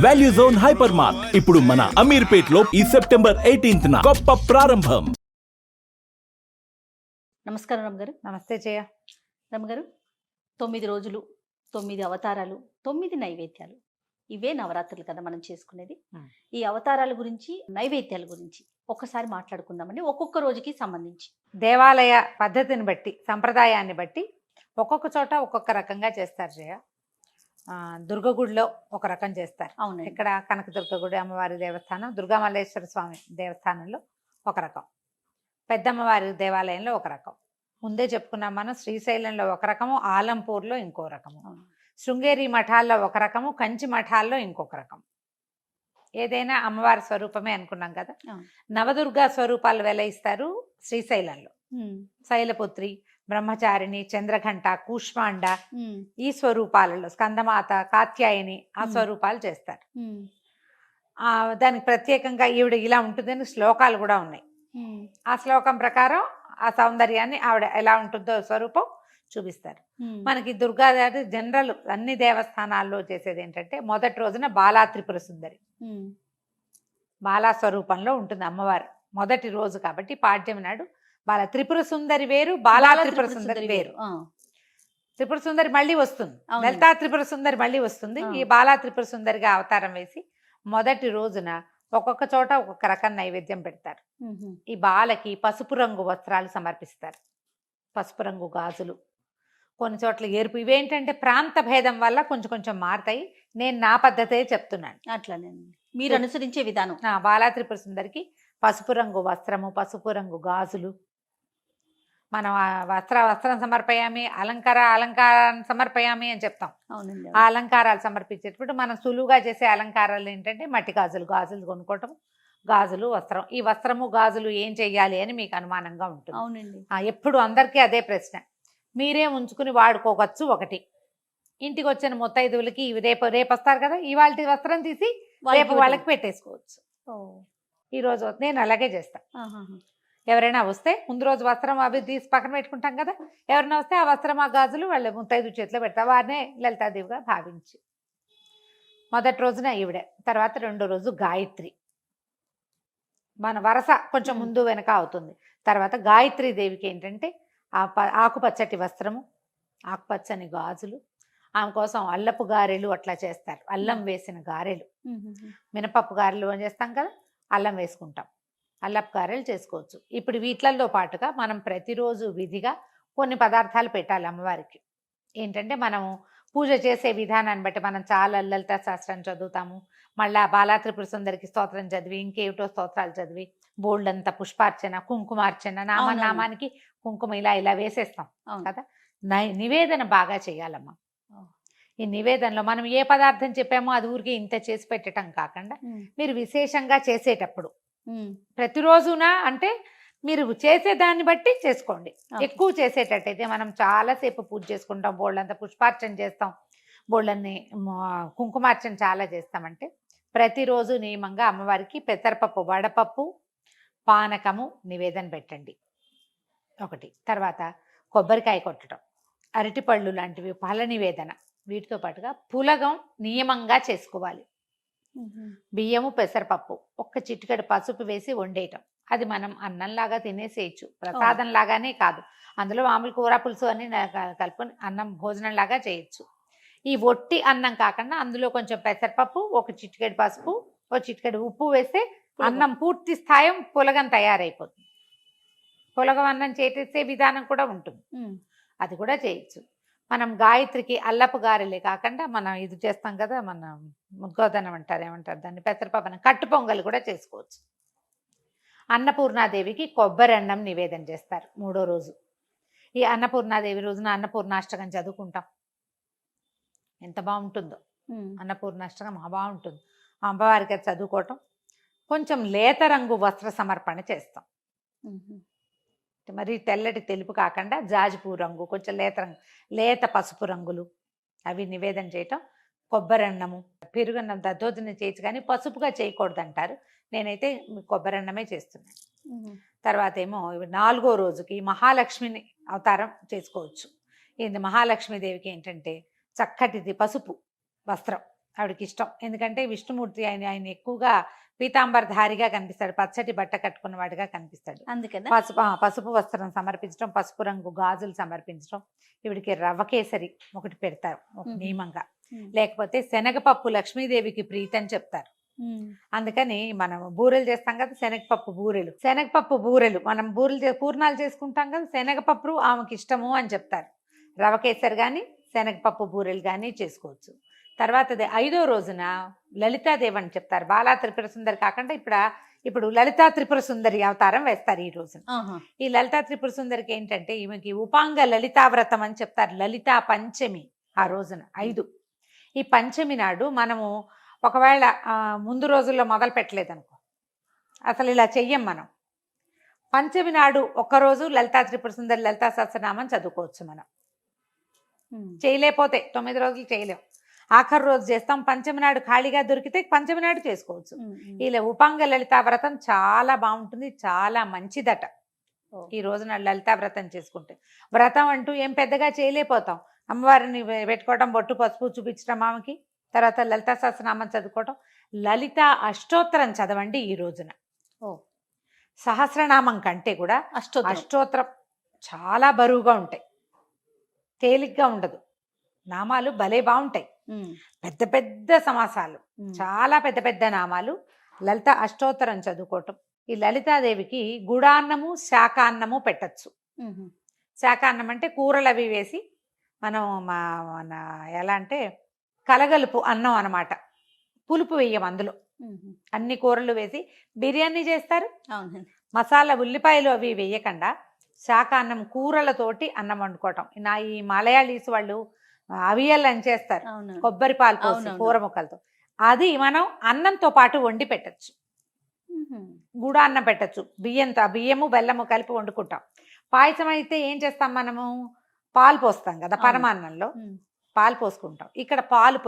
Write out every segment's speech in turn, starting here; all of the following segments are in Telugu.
వాల్యూ జోన్ హైపర్ మార్ట్ ఇప్పుడు మన అమీర్పేట్ లో ఈ సెప్టెంబర్ 18న గొప్ప ప్రారంభం. నమస్కారం రమ్మగారు. నమస్తే జయ. రమ్మగారు, 9 రోజులు, 9 అవతారాలు, 9 నైవేద్యాలు, ఇవే నవరాత్రులు కదా మనం చేసుకునేది. ఈ అవతారాల గురించి, నైవేద్యాల గురించి ఒక్కసారి మాట్లాడుకుందామండి. ఒక్కొక్క రోజుకి సంబంధించి దేవాలయ పద్ధతిని బట్టి, సంప్రదాయాన్ని బట్టి ఒక్కొక్క చోట ఒక్కొక్క రకంగా చేస్తారు జయ. దుర్గగుడిలో ఒక రకం చేస్తారు. అవును. ఇక్కడ కనకదుర్గ గుడి అమ్మవారి దేవస్థానం, దుర్గామల్లేశ్వర స్వామి దేవస్థానంలో ఒక రకం, పెద్దమ్మవారి దేవాలయంలో ఒక రకం. ముందే చెప్పుకున్నాం మనం, శ్రీశైలంలో ఒక రకము, ఆలంపూర్లో ఇంకో రకము, శృంగేరి మఠాల్లో ఒక రకము, కంచి మఠాల్లో ఇంకొక రకం. ఏదైనా అమ్మవారి స్వరూపమే అనుకున్నాం కదా. నవదుర్గా స్వరూపాలు వెలయిస్తారు శ్రీశైలంలో. శైలపుత్రి, బ్రహ్మచారిణి, చంద్రఘంట, కూష్మాండ, ఈ స్వరూపాలలో స్కందమాత, కాత్యాయని ఆ స్వరూపాలు చేస్తారు. దానికి ప్రత్యేకంగా ఈవిడ ఇలా ఉంటుందని శ్లోకాలు కూడా ఉన్నాయి. ఆ శ్లోకం ప్రకారం ఆ సౌందర్యాన్ని ఆవిడ ఎలా ఉంటుందో స్వరూపం చూపిస్తారు. మనకి దుర్గాదేవి జనరల్ అన్ని దేవస్థానాల్లో చేసేది ఏంటంటే, మొదటి రోజున బాలా త్రిపుర సుందరి, బాలా స్వరూపంలో ఉంటుంది అమ్మవారు మొదటి రోజు. కాబట్టి పాడ్యం నాడు బాల త్రిపుర సుందరి వేరు, బాలా త్రిపుర సుందరి వేరు. త్రిపుర సుందరి మళ్ళీ వస్తుంది, లలితా త్రిపుర సుందరి మళ్ళీ వస్తుంది. ఈ బాలా త్రిపుర సుందరిగా అవతారం వేసి మొదటి రోజున ఒక్కొక్క చోట ఒక్కొక్క రకం నైవేద్యం పెడతారు. ఈ బాలకి పసుపు రంగు వస్త్రాలు సమర్పిస్తారు, పసుపు రంగు గాజులు, కొన్ని చోట్ల ఎరుపు. ఇవేంటంటే ప్రాంత భేదం వల్ల కొంచెం కొంచెం మారుతాయి. నేను నా పద్ధతే చెప్తున్నాను. అట్లానే మీరు అనుసరించే విధానం. బాలా త్రిపుర సుందరికి పసుపు రంగు వస్త్రము, పసుపు రంగు గాజులు. మనం వస్త్రం సమర్పయామి, అలంకారాన్ని సమర్పయామి అని చెప్తాం. అవునండి. ఆ అలంకారాలు సమర్పించేటప్పుడు మనం సులువుగా చేసే అలంకారాలు ఏంటంటే మట్టి గాజులు కొనుక్కోవటం, గాజులు, వస్త్రం. ఈ వస్త్రము గాజులు ఏం చెయ్యాలి అని మీకు అనుమానంగా ఉంటుంది. అవునండి. ఎప్పుడు అందరికీ అదే ప్రశ్న. మీరే ఉంచుకుని వాడుకోవచ్చు ఒకటి. ఇంటికి వచ్చిన ముత్తైదువులకి రేపు వస్తారు కదా, ఇవాళ వస్త్రం తీసి రేపు వాళ్ళకి పెట్టేసుకోవచ్చు. ఈ రోజు నేను అలాగే చేస్తాను. ఎవరైనా వస్తే ముందు రోజు వస్త్రం అవి తీసి పక్కన పెట్టుకుంటాం కదా, ఎవరైనా వస్తే ఆ వస్త్రం ఆ గాజులు వాళ్ళ ముత్తైదు చేతిలో పెడతా. వారినే లలితాదేవిగా భావించి మొదటి రోజున ఈవిడ, తర్వాత రెండో రోజు గాయత్రి. మన వరస కొంచెం ముందు వెనక అవుతుంది. తర్వాత గాయత్రీ దేవికి ఏంటంటే ఆకుపచ్చటి వస్త్రము, ఆకుపచ్చని గాజులు, ఆమె కోసం అల్లపు గారెలు అట్లా చేస్తారు. అల్లం వేసిన గారెలు, మినపప్పు గారెలు అని చేస్తాం కదా, అల్లం వేసుకుంటాం. అల్లపు గారెలు చేసుకోవచ్చు. ఇప్పుడు వీటిల్లో పాటుగా మనం ప్రతిరోజు విధిగా కొన్ని పదార్థాలు పెట్టాలి అమ్మవారికి. ఏంటంటే మనము పూజ చేసే విధానాన్ని బట్టి మనం చాలా లలిత శాస్త్రం చదువుతాము, మళ్ళీ బాలా త్రిపుర సుందరికి స్తోత్రం చదివి, ఇంకేమిటో స్తోత్రాలు చదివి, బోల్డంత పుష్పార్చన, కుంకుమార్చన, నామానికి కుంకుమ ఇలా వేసేస్తాం కదా. నివేదన బాగా చేయాలమ్మా. ఈ నివేదనలో మనం ఏ పదార్థం చెప్పామో అది ఊరికి ఇంత చేసి పెట్టడం కాకుండా, మీరు విశేషంగా చేసేటప్పుడు ప్రతిరోజునా అంటే మీరు చేసేదాన్ని బట్టి చేసుకోండి. ఎక్కువ చేసేటట్టయితే మనం చాలాసేపు పూజ చేసుకుంటాం, బోళ్ళంతా పుష్పార్చన చేస్తాం, బోళ్ళని కుంకుమార్చన చాలా చేస్తామంటే ప్రతిరోజు నియమంగా అమ్మవారికి పెసరపప్పు, వడపప్పు, పానకము నివేదన పెట్టండి ఒకటి. తర్వాత కొబ్బరికాయ కొట్టడం, అరటిపళ్ళు లాంటివి ఫల నివేదన. వీటితో పాటుగా పులగం నియమంగా చేసుకోవాలి. బియ్యము, పెసరపప్పు, ఒక్క చిటికెడు పసుపు వేసి వండేయటం. అది మనం అన్నంలాగా తినేసేయచ్చు, ప్రసాదం లాగానే కాదు. అందులో మామూలు కూర పులుసు అని కలుపుకొని అన్నం భోజనం లాగా చేయొచ్చు. ఈ ఒట్టి అన్నం కాకుండా అందులో కొంచెం పెసరపప్పు, ఒక చిటికెడు పసుపు, ఒక చిటికెడు ఉప్పు వేస్తే అన్నం పూర్తి స్థాయి పులగం తయారైపోతుంది. పులగం అన్నం చేసే విధానం కూడా ఉంటుంది, అది కూడా చేయొచ్చు. మనం గాయత్రికి అల్లపు గారెలే కాకుండా మనం ఇది చేస్తాం కదా, మన ముద్గోదనం అంటారు, ఏమంటారు దాన్ని, పెసరపప్పు కట్టు పొంగలి కూడా చేసుకోవచ్చు. అన్నపూర్ణాదేవికి కొబ్బరి అన్నం నివేదన చేస్తారు మూడో రోజు. ఈ అన్నపూర్ణాదేవి రోజున అన్నపూర్ణాష్టకం చదువుకుంటాం. ఎంత బాగుంటుందో అన్నపూర్ణాష్టకం, మహా బాగుంటుంది. అమ్మవారికి అది చదువుకోవటం. కొంచెం లేత రంగు వస్త్ర సమర్పణ చేస్తాం. మరి తెల్లటి తెలుపు కాకుండా జాజిపూ రంగు, కొంచెం లేత పసుపు రంగులు అవి నివేదన చేయటం. కొబ్బరి అన్నము, పెరుగన్నం దద్దోజనం చేయొచ్చు కానీ పసుపుగా చేయకూడదు అంటారు. నేనైతే కొబ్బరి అన్నమే చేస్తున్నాను. తర్వాత ఏమో నాలుగో రోజుకి మహాలక్ష్మిని అవతారం చేసుకోవచ్చు. ఇది మహాలక్ష్మీదేవికి ఏంటంటే చక్కటిది పసుపు వస్త్రం, ఆవిడకి ఇష్టం. ఎందుకంటే విష్ణుమూర్తి ఆయన ఎక్కువగా పీతాంబరధారిగా కనిపిస్తాడు, పచ్చటి బట్ట కట్టుకున్నవాడిగా కనిపిస్తాడు. అందుకదా పసుపు వస్త్రం సమర్పించడం, పసుపు రంగు గాజులు సమర్పించడం, ఈవిడికి రవ్వ కేసరి ఒకటి పెడతారు ఒక నియమంగా. లేకపోతే శనగపప్పు లక్ష్మీదేవికి ప్రీతి అని చెప్తారు. అందుకని మనం బూరెలు చేస్తాం కదా, శనగపప్పు బూరెలు మనం పూర్ణాలు చేసుకుంటాం కదా, శనగపప్పు ఆమెకి ఇష్టము అని చెప్తారు. రవ్వ కేసరి కానీ శనగపప్పు బూరెలు కానీ చేసుకోవచ్చు. తర్వాత 5వ రోజున లలితాదేవి అని చెప్తారు. బాలా త్రిపుర సుందరి కాకుండా ఇప్పుడు లలితా త్రిపుర సుందరి అవతారం వేస్తారు ఈ రోజున. ఈ లలితా త్రిపుర సుందరికి ఏంటంటే ఈమెకి ఉపాంగ లలితావ్రతం అని చెప్తారు. లలితా పంచమి ఆ రోజున 5. ఈ పంచమి నాడు మనము ఒకవేళ ముందు రోజుల్లో మొదలు పెట్టలేదనుకో, అసలు ఇలా చెయ్యం మనం. పంచమి నాడు ఒక్కరోజు లలితా త్రిపుర సుందరి లలితా సహస్రనామం చదువుకోవచ్చు మనం. చేయలేకపోతే 9 రోజులు చేయలేం, ఆఖరి రోజు చేస్తాం. పంచమి నాడు ఖాళీగా దొరికితే పంచమి నాడు చేసుకోవచ్చు. ఇలా ఉపాంగ లలితా వ్రతం చాలా బాగుంటుంది, చాలా మంచిదట. ఈ రోజున లలితా వ్రతం చేసుకుంటే, వ్రతం అంటూ ఏం పెద్దగా చేయలేకపోతాం. అమ్మవారిని పెట్టుకోవడం, బొట్టు పసుపు చూపించడం ఆమెకి, తర్వాత లలితా సహస్రనామం చదువుకోవటం. లలిత అష్టోత్తరం చదవండి ఈ రోజున. సహస్రనామం కంటే కూడా అష్టోత్తరం చాలా బరువుగా ఉంటాయి, తేలిగ్గా ఉండదు. నామాలు భలే బాగుంటాయి, పెద్ద పెద్ద సమాసాలు, చాలా పెద్ద పెద్ద నామాలు. లలిత అష్టోత్తరం చదువుకోవటం. ఈ లలితాదేవికి గుడాన్నము శాకాన్నము పెట్టచ్చు. శాకాన్నం అంటే కూరలు అవి వేసి మనం మన ఎలా అంటే కలగలుపు అన్నం అన్నమాట. పులుపు వేయం అందులో, అన్ని కూరలు వేసి బిర్యానీ చేస్తారు. మసాలా ఉల్లిపాయలు అవి వేయకుండా శాకాన్నం కూరలతోటి అన్నం వండుకోవటం. ఈ మలయాళీస్ వాళ్ళు అవియల్ అని చేస్తారు, కొబ్బరి పాలు పోసి కూర ముక్కలతో. అది మనం అన్నంతో పాటు వండి పెట్టచ్చు. గుడ అన్నం పెట్టచ్చు, బియ్యము బెల్లము కలిపి వండుకుంటాం. పాయసం అయితే ఏం చేస్తాం మనము, పాలు పోస్తాం కదా పరమాన్నంలో, పాలు పోసుకుంటాం. ఇక్కడ పాలు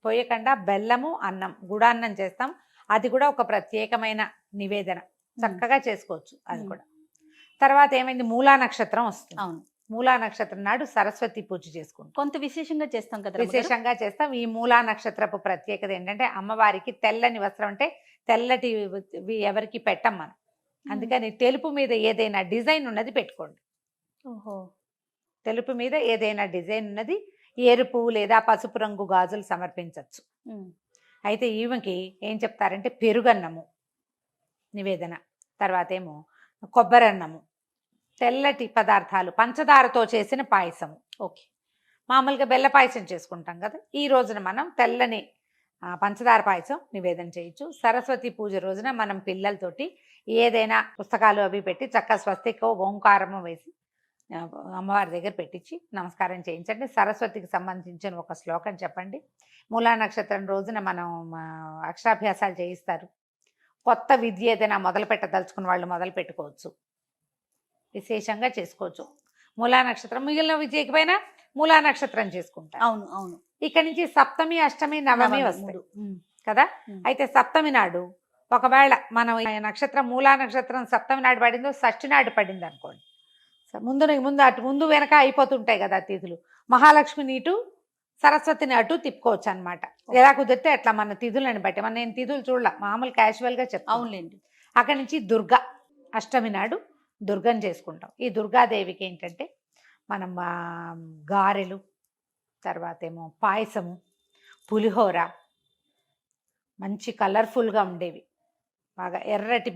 పొయ్యకుండా బెల్లము అన్నం గుడాన్నం చేస్తాం. అది కూడా ఒక ప్రత్యేకమైన నివేదన, చక్కగా చేసుకోవచ్చు అది కూడా. తర్వాత ఏమైంది, మూలా నక్షత్రం వస్తుంది. మూలా నక్షత్రం నాడు సరస్వతి పూజ చేసుకుంటాం, కొంత విశేషంగా చేస్తాం కదా. విశేషంగా చేస్తాం. ఈ మూలా నక్షత్రపు ప్రత్యేకత ఏంటంటే అమ్మవారికి తెల్లని వస్త్రం, అంటే తెల్లటి ఎవరికి పెట్టం మనం. అందుకని తెలుపు మీద ఏదైనా డిజైన్ ఉన్నది పెట్టుకోండి. తెలుపు మీద ఏదైనా డిజైన్ ఉన్నది, ఎరుపు లేదా పసుపు రంగు గాజులు సమర్పించవచ్చు. అయితే ఈమెకి ఏం చెప్తారంటే పెరుగన్నము నివేదన, తర్వాత ఏమో కొబ్బరన్నము, తెల్లటి పదార్థాలు, పంచదారతో చేసిన పాయసము. మామూలుగా బెల్ల పాయసం చేసుకుంటాం కదా, ఈ రోజున మనం తెల్లని పంచదార పాయసం నివేదన చేయొచ్చు. సరస్వతి పూజ రోజున మనం పిల్లలతోటి ఏదైనా పుస్తకాలు అవి పెట్టి చక్కగా స్వస్తికో ఓంకారము వేసి అమ్మవారి దగ్గర పెట్టించి నమస్కారం చేయించండి. సరస్వతికి సంబంధించిన ఒక శ్లోకం చెప్పండి. మూలా నక్షత్రం రోజున మనం అక్షరాభ్యాసాలు చేయిస్తారు. కొత్త విద్య ఏదైనా మొదలు పెట్టదలుచుకున్న వాళ్ళు మొదలు పెట్టుకోవచ్చు, విశేషంగా చేసుకోవచ్చు. మూలా నక్షత్రం మిగిలిన విజయకపోయినా మూలా నక్షత్రం చేసుకుంటారు. అవును. ఇక్కడ నుంచి సప్తమి అష్టమి నవమి వస్తాయి కదా. అయితే సప్తమి నాడు ఒకవేళ మనం నక్షత్రం మూలా నక్షత్రం సప్తమి నాడు పడిందో షష్ఠి నాడు పడింది అనుకోండి, ముందు వెనక అయిపోతుంటాయి కదా తిథులు. మహాలక్ష్మిని ఇటు సరస్వతిని అటు తిప్పుకోవచ్చు అనమాట. ఎలా కుదిరితే అట్లా మన తిథులను బట్టి. నేను తిథులు చూడాల, మామూలు క్యాజువల్గా చెప్తాను. అవునులేండి. అక్కడి నుంచి దుర్గా అష్టమి నాడు దుర్గని చేసుకుంటాం. ఈ దుర్గాదేవికి ఏంటంటే మనం గారెలు, తర్వాత ఏమో పాయసము, పులిహోర, మంచి కలర్ఫుల్గా ఉండేవి, బాగా ఎర్రటి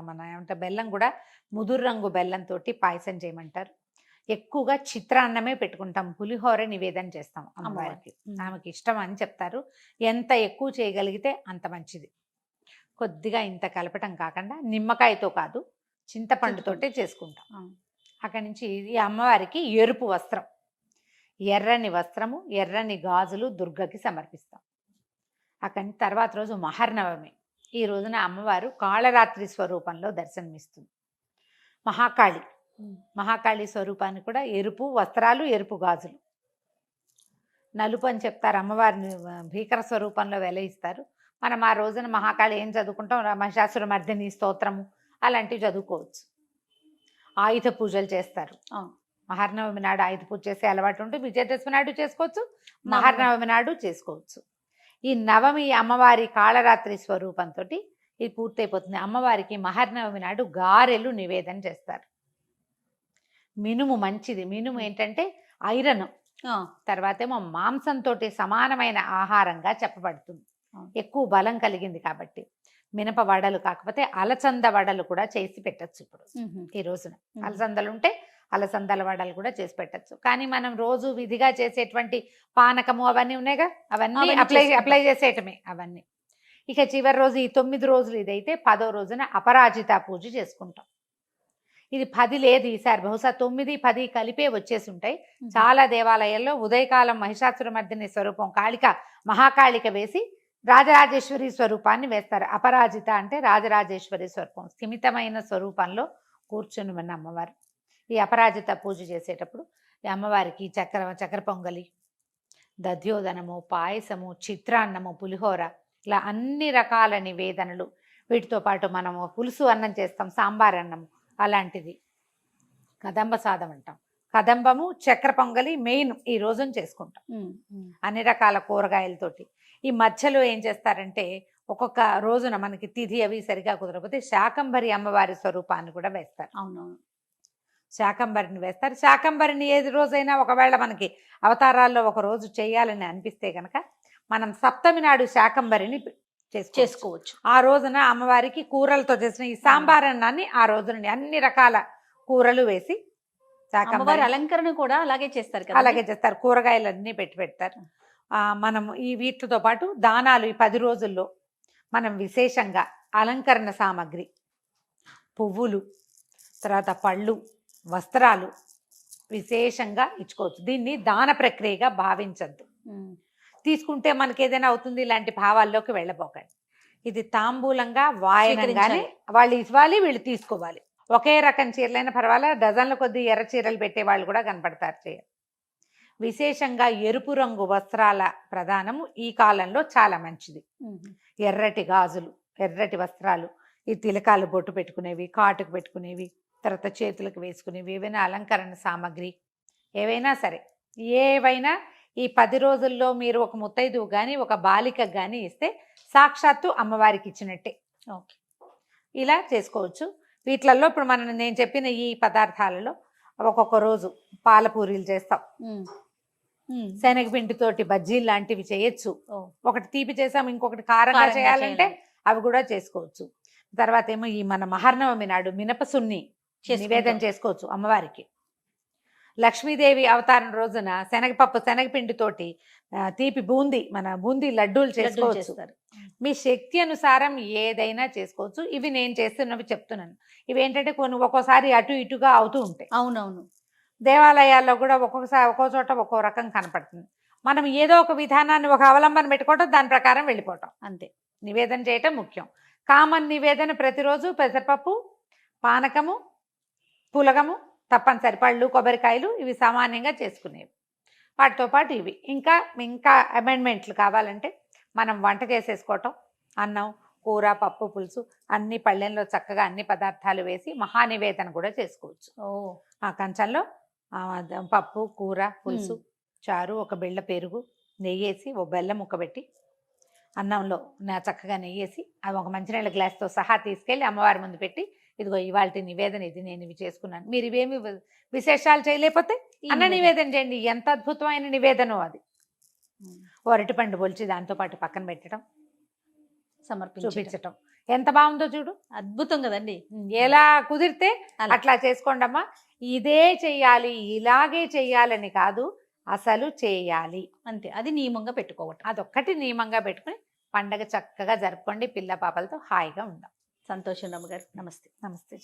మన ఏమంటే బెల్లం కూడా ముదురు రంగు బెల్లంతో పాయసం చేయమంటారు. ఎక్కువగా చిత్రాన్నమే పెట్టుకుంటాం, పులిహోర నివేదన చేస్తాం అమ్మవారికి. ఆమెకి ఇష్టం అని చెప్తారు. ఎంత ఎక్కువ చేయగలిగితే అంత మంచిది. కొద్దిగా ఇంత కలపటం కాకుండా నిమ్మకాయతో కాదు, చింతపండుతోటే చేసుకుంటాం. అక్కడి నుంచి ఈ అమ్మవారికి ఎరుపు వస్త్రం, ఎర్రని వస్త్రము, ఎర్రని గాజులు దుర్గకి సమర్పిస్తాం. అక్కడి తర్వాత రోజు మహర్నవమి. ఈ రోజున అమ్మవారు కాళరాత్రి స్వరూపంలో దర్శనమిస్తుంది. మహాకాళి స్వరూపాన్ని కూడా ఎరుపు వస్త్రాలు, ఎరుపు గాజులు. నలుపు అని చెప్తారు, అమ్మవారిని భీకర స్వరూపంలో వెలయిస్తారు. మనం ఆ రోజున మహాకాళి ఏం చదువుకుంటాం, మహిషాసుర మర్దిని స్తోత్రము అలాంటివి చదువుకోవచ్చు. ఆయుధ పూజలు చేస్తారు మహానవమి నాడు ఆయుధ పూజ చేసే అలవాటు ఉంటే విజయదశమి నాడు చేసుకోవచ్చు, మహానవమి నాడు చేసుకోవచ్చు. ఈ నవమి అమ్మవారి కాళరాత్రి స్వరూపంతో ఇది పూర్తయిపోతుంది. అమ్మవారికి మహానవమి నాడు గారెలు నివేదన చేస్తారు. మినుము మంచిది. మినుము ఏంటంటే ఐరన్, తర్వాత ఏమో మాంసంతో సమానమైన ఆహారంగా చెప్పబడుతుంది. ఎక్కువ బలం కలిగింది కాబట్టి. మినప వడలు కాకపోతే అలసంద వడలు కూడా చేసి పెట్టచ్చు. ఇప్పుడు ఈ రోజున అలసందలు ఉంటే అలసందల వడలు కూడా చేసి పెట్టచ్చు. కానీ మనం రోజు విధిగా చేసేటువంటి పానకము అవన్నీ ఉన్నాయిగా, అవన్నీ అప్లై చేసేయటమే అవన్నీ. ఇక చివరి రోజు ఈ 9 రోజులు ఇదైతే 10వ రోజున అపరాజిత పూజ చేసుకుంటాం. ఇది 10 లేదు ఈసారి, బహుశా 9, 10 కలిపే వచ్చేసి ఉంటాయి. చాలా దేవాలయాల్లో ఉదయకాలం మహిషాసురమర్దిని స్వరూపం కాళిక మహాకాళిక వేసి రాజరాజేశ్వరి స్వరూపాన్ని వేస్తారు. అపరాజిత అంటే రాజరాజేశ్వరి స్వరూపం, స్థిమితమైన స్వరూపంలో కూర్చుని ఉన్న అమ్మవారు. ఈ అపరాజిత పూజ చేసేటప్పుడు ఈ అమ్మవారికి చక్కెర పొంగలి, దధ్యోదనము, పాయసము, చిత్రాన్నము, పులిహోర, ఇలా అన్ని రకాల నివేదనలు. వీటితో పాటు మనము పులుసు అన్నం చేస్తాం, సాంబార్ అన్నము అలాంటిది, కదంబ సాదం అంటాం. కదంబము, చక్కెర పొంగలి మెయిన్ ఈ రోజున చేసుకుంటాం అన్ని రకాల కూరగాయలతోటి. ఈ మధ్యలో ఏం చేస్తారంటే ఒక్కొక్క రోజున మనకి తిథి అవి సరిగా కుదరకపోతే శాకంబరి అమ్మవారి స్వరూపాన్ని కూడా వేస్తారు. అవునవును, శాకంబరిని వేస్తారు. శాకంబరిని ఏది రోజైనా ఒకవేళ మనకి అవతారాల్లో ఒక రోజు చేయాలని అనిపిస్తే కనుక మనం సప్తమి నాడు శాకంబరిని చేసుకోవచ్చు. ఆ రోజున అమ్మవారికి కూరలతో చేసిన ఈ సాంబార్ అన్నాన్ని ఆ రోజున అన్ని రకాల కూరలు వేసి అమ్మవారి అలంకరణ కూడా అలాగే చేస్తారు కదా. అలాగే చేస్తారు, కూరగాయలన్నీ పెడతారు. మనం ఈ వీటితో పాటు దానాలు ఈ 10 రోజుల్లో మనం విశేషంగా అలంకరణ సామాగ్రి, పువ్వులు, తర్వాత పళ్ళు, వస్త్రాలు విశేషంగా ఇచ్చుకోవచ్చు. దీన్ని దాన ప్రక్రియగా భావించద్దు. తీసుకుంటే మనకి ఏదైనా అవుతుంది ఇలాంటి భావాల్లోకి వెళ్ళబోకండి. ఇది తాంబూలంగా వాయనంగానే వాళ్ళు ఇవ్వాలి, వీళ్ళు తీసుకోవాలి. ఒకే రకం చీరలైనా పర్వాలేదు, డజన్ల కొద్ది ఎర్ర చీరలు పెట్టే వాళ్ళు కూడా కనపడతారు. విశేషంగా ఎరుపు రంగు వస్త్రాల ప్రధానము ఈ కాలంలో చాలా మంచిది. ఎర్రటి గాజులు, ఎర్రటి వస్త్రాలు, ఈ తిలకాలు బొట్టు పెట్టుకునేవి, కాటుకు పెట్టుకునేవి, తర్వాత చేతులకు వేసుకునేవి, ఏవైనా అలంకరణ సామాగ్రి ఏవైనా సరే, ఏవైనా ఈ 10 రోజుల్లో మీరు ఒక ముత్తైదువు కానీ ఒక బాలికకు కానీ ఇస్తే సాక్షాత్తు అమ్మవారికి ఇచ్చినట్టే. ఓకే, ఇలా చేసుకోవచ్చు. వీటిలలో ఇప్పుడు నేను చెప్పిన ఈ పదార్థాలలో ఒక్కొక్క రోజు పాలపూరీలు చేస్తాం, శనగపిండితోటి బజ్జీలు లాంటివి చేయొచ్చు. ఒకటి తీపి చేసాం, ఇంకొకటి కారంగా చేయాలంటే అవి కూడా చేసుకోవచ్చు. తర్వాత ఏమో ఈ మన మహానవమి నాడు మినపసున్ని నివేదన చేసుకోవచ్చు అమ్మవారికి. లక్ష్మీదేవి అవతారం రోజున శనగపిండితోటి తీపి మన బూందీ లడ్డూలు చేసుకోవచ్చు. మీ శక్తి అనుసారం ఏదైనా చేసుకోవచ్చు. ఇవి నేను చేస్తున్నవి చెప్తున్నాను. ఇవి ఏంటంటే కొన్ని ఒక్కోసారి అటు ఇటుగా అవుతూ ఉంటాయి. అవునవును, దేవాలయాల్లో కూడా ఒక్కొక్కసారి ఒక్కో చోట ఒక్కో రకం కనపడుతుంది. మనం ఏదో ఒక విధానాన్ని ఒక అవలంబన పెట్టుకోవటం, దాని ప్రకారం వెళ్ళిపోవటం అంతే. నివేదన చేయటం ముఖ్యం. కామన్ నివేదన ప్రతిరోజు పెసరపప్పు, పానకము, పులగము తప్పనిసరి, పళ్ళు, కొబ్బరికాయలు ఇవి సామాన్యంగా చేసుకునేవి. వాటితో పాటు ఇవి ఇంకా అమెండ్మెంట్లు కావాలంటే మనం వంట చేసేసుకోవటం, అన్నం, కూర, పప్పు, పులుసు అన్ని పళ్ళెంలో చక్కగా అన్ని పదార్థాలు వేసి మహానివేదన కూడా చేసుకోవచ్చు. ఆ కంచంలో పప్పు, కూర, పులుసు, చారు, ఒక బిళ్ళ పెరుగు, నెయ్యేసి ఓ బెల్లం ముక్క పెట్టి అన్నంలో చక్కగా నెయ్యేసి అవి ఒక మంచినీళ్ళ గ్లాస్తో సహా తీసుకెళ్ళి అమ్మవారి ముందు పెట్టి, ఇదిగో ఇవాళ నివేదన ఇది, నేను ఇవి చేసుకున్నాను. మీరు ఇవేమి విశేషాలు చేయలేకపోతే అన్న నివేదన చేయండి. ఎంత అద్భుతమైన నివేదనో అది. అరటిపండు బొలిచి దాంతోపాటు పక్కన పెట్టడం, చూపించటం ఎంత బాగుందో చూడు, అద్భుతం కదండి. ఎలా కుదిరితే అట్లా చేసుకోండి అమ్మా. ఇదే చెయ్యాలి, ఇలాగే చెయ్యాలని కాదు, అసలు చేయాలి అంతే. అది నియమంగా పెట్టుకోవటం, అదొక్కటి నియమంగా పెట్టుకుని పండగ చక్కగా జరుపుకోండి. పిల్ల పాపలతో హాయిగా ఉందాం. సంతోషం రమ్మ గారు. నమస్తే. నమస్తే.